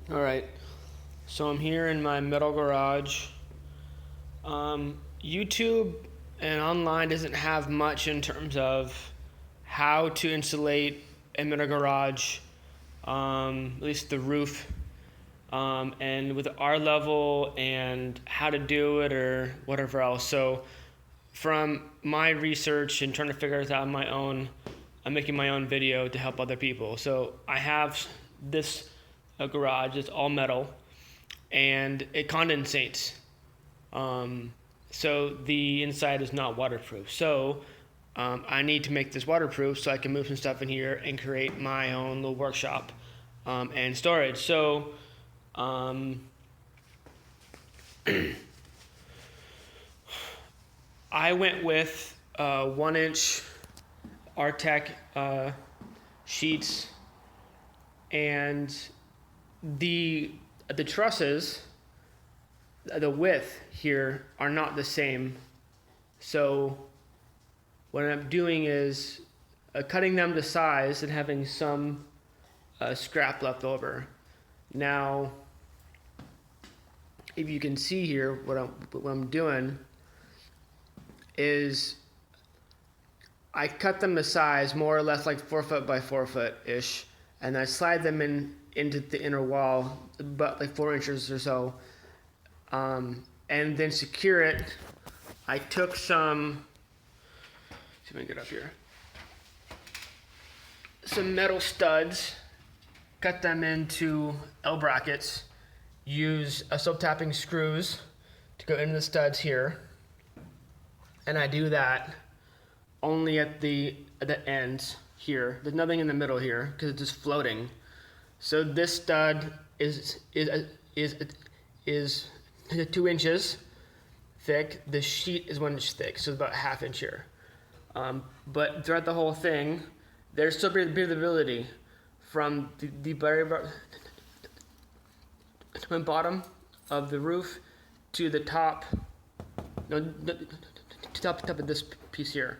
All right, so I'm here in my metal garage. YouTube and online doesn't have much in terms of how to insulate a metal garage, at least the roof, and with our level and how to do it or whatever else. So, from my research and trying to figure it out on my own, I'm making my own video to help other people. So I have this garage. It's all metal, and it condensates. So the inside is not waterproof. So I need to make this waterproof so I can move some stuff in here and create my own little workshop and storage. So I went with 1-inch Artec sheets, and the trusses, the width here are not the same. So what I'm doing is cutting them to size and having some scrap left over. Now, if you can see here, what I'm doing is I cut them to size more or less like 4 foot by 4 foot ish, and I slide them into the inner wall, about like 4 inches or so, and then secure it. I took some, see if I can get up here, some metal studs, cut them into L brackets, use self-tapping screws to go into the studs here, and I do that only at the ends here. There's nothing in the middle here because it's just floating. So this stud is 2 inches thick. The sheet is 1 inch thick, so it's about ½ inch here. But throughout the whole thing, there's still breathability from the very bottom of the roof to the top. No, to top of this piece here.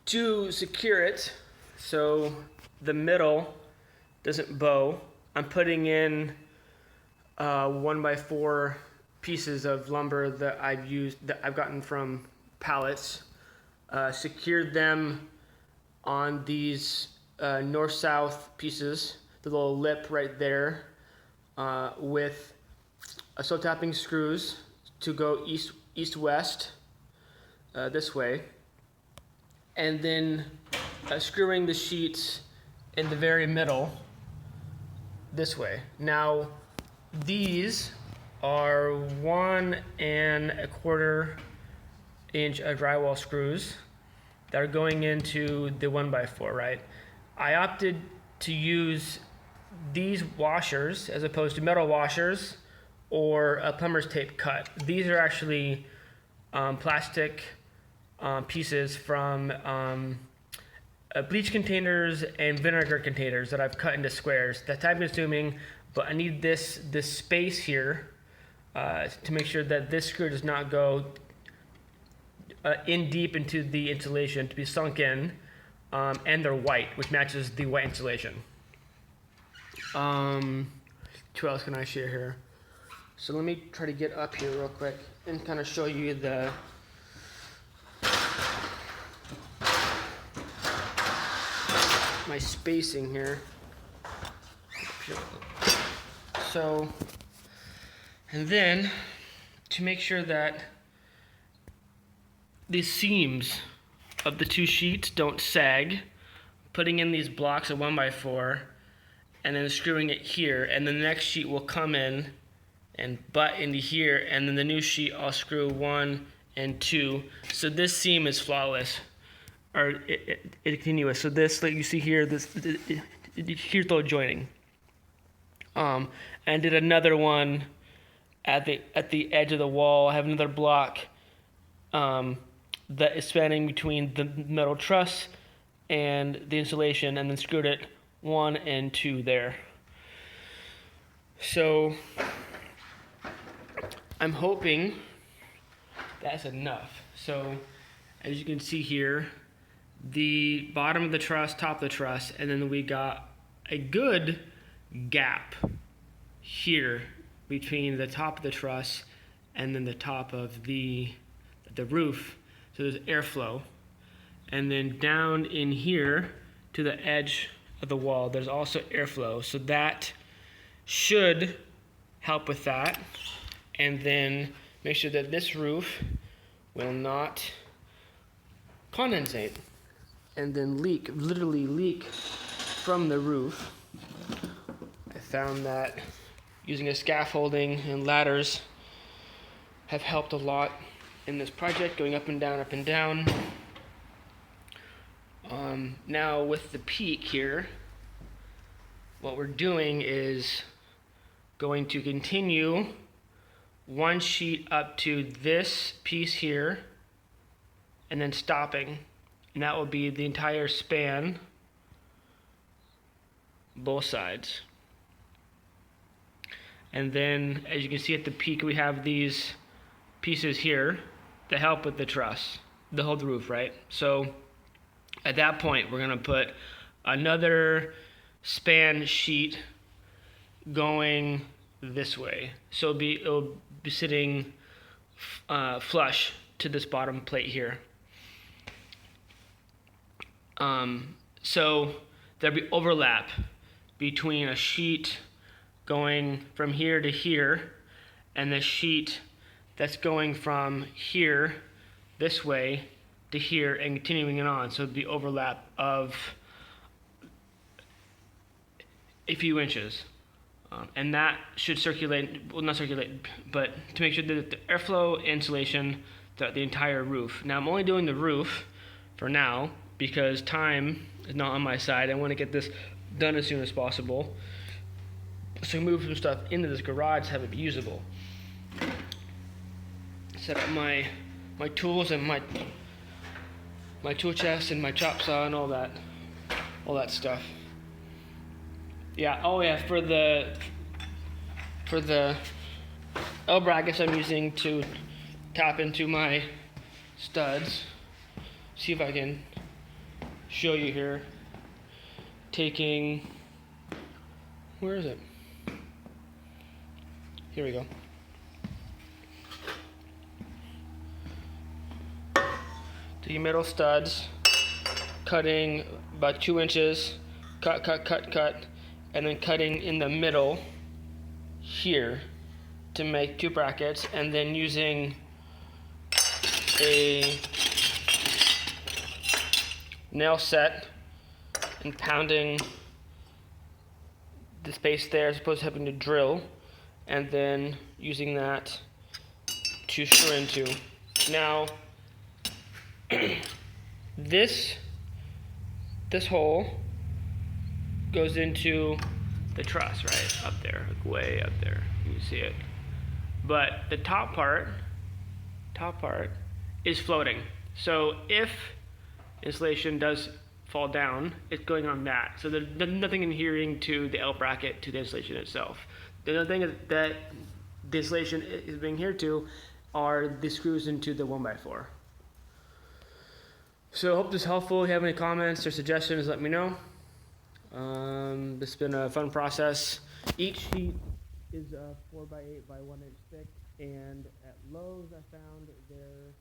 To secure it so the middle doesn't bow, I'm putting in 1x4 pieces of lumber that I've gotten from pallets, secured them on these north-south pieces, the little lip right there, with self-tapping screws to go east-west this way, and then screwing the sheets in the very middle this way. Now, these are 1 1/4 inch drywall screws that are going into the 1x4, right? I opted to use these washers as opposed to metal washers or a plumber's tape cut. These are actually plastic pieces from bleach containers and vinegar containers that I've cut into squares. That's time consuming, but I need this space here to make sure that this screw does not go in deep into the insulation, to be sunk in, and they're white, which matches the white insulation. What else can I share here? So let me try to get up here real quick and kind of show you my spacing here. So, and then to make sure that the seams of the two sheets don't sag, putting in these blocks of 1x4 and then screwing it here, and the next sheet will come in and butt into here, and then the new sheet I'll screw 1 and 2. So this seam is flawless, or it's continuous. So this, like you see here, here's the joining. And did another one at the edge of the wall. I have another block that is spanning between the metal truss and the insulation, and then screwed it 1 and 2 there. So I'm hoping that's enough. So as you can see here, the bottom of the truss, top of the truss, and then we got a good gap here between the top of the truss and then the top of the roof, so there's airflow. And then down in here to the edge of the wall, there's also airflow, so that should help with that. And then make sure that this roof will not condensate and then leak, literally leak from the roof. I found that using a scaffolding and ladders have helped a lot in this project, going up and down, up and down. Now with the peak here, what we're doing is going to continue one sheet up to this piece here and then stopping, and that will be the entire span, both sides. And then as you can see at the peak, we have these pieces here that help with the truss, the whole roof, right? So at that point, we're gonna put another span sheet going this way. So it'll be sitting flush to this bottom plate here. So there'll be overlap between a sheet going from here to here and the sheet that's going from here this way to here and continuing it on. So the overlap of a few inches. And that should circulate, well, not circulate, but to make sure that the airflow insulation throughout the entire roof. Now I'm only doing the roof for now because time is not on my side. I want to get this done as soon as possible. So move some stuff into this garage, have it be usable. Set up my tools and my tool chest and my chop saw and all that stuff. Yeah, oh yeah, for the L brackets I'm using to tap into my studs. See if I can show you here. Taking, where is it? Here we go. The metal studs, cutting about 2 inches, cut, and then cutting in the middle here to make 2 brackets, and then using a nail set and pounding the space there as opposed to having to drill, and then using that to screw into. Now, this hole goes into the truss, right up there, like way up there. You can see it. But the top part is floating. So if insulation does fall down, it's going on that. So there's nothing adhering to the L bracket to the insulation itself. The other thing that the insulation is being adhered to are the screws into the 1x4. So I hope this is helpful. If you have any comments or suggestions, let me know. This has been a fun process. Each sheet is 4x8 by 1 inch thick, and at Lowe's I found they're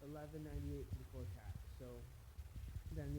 $11.98 before tax. So then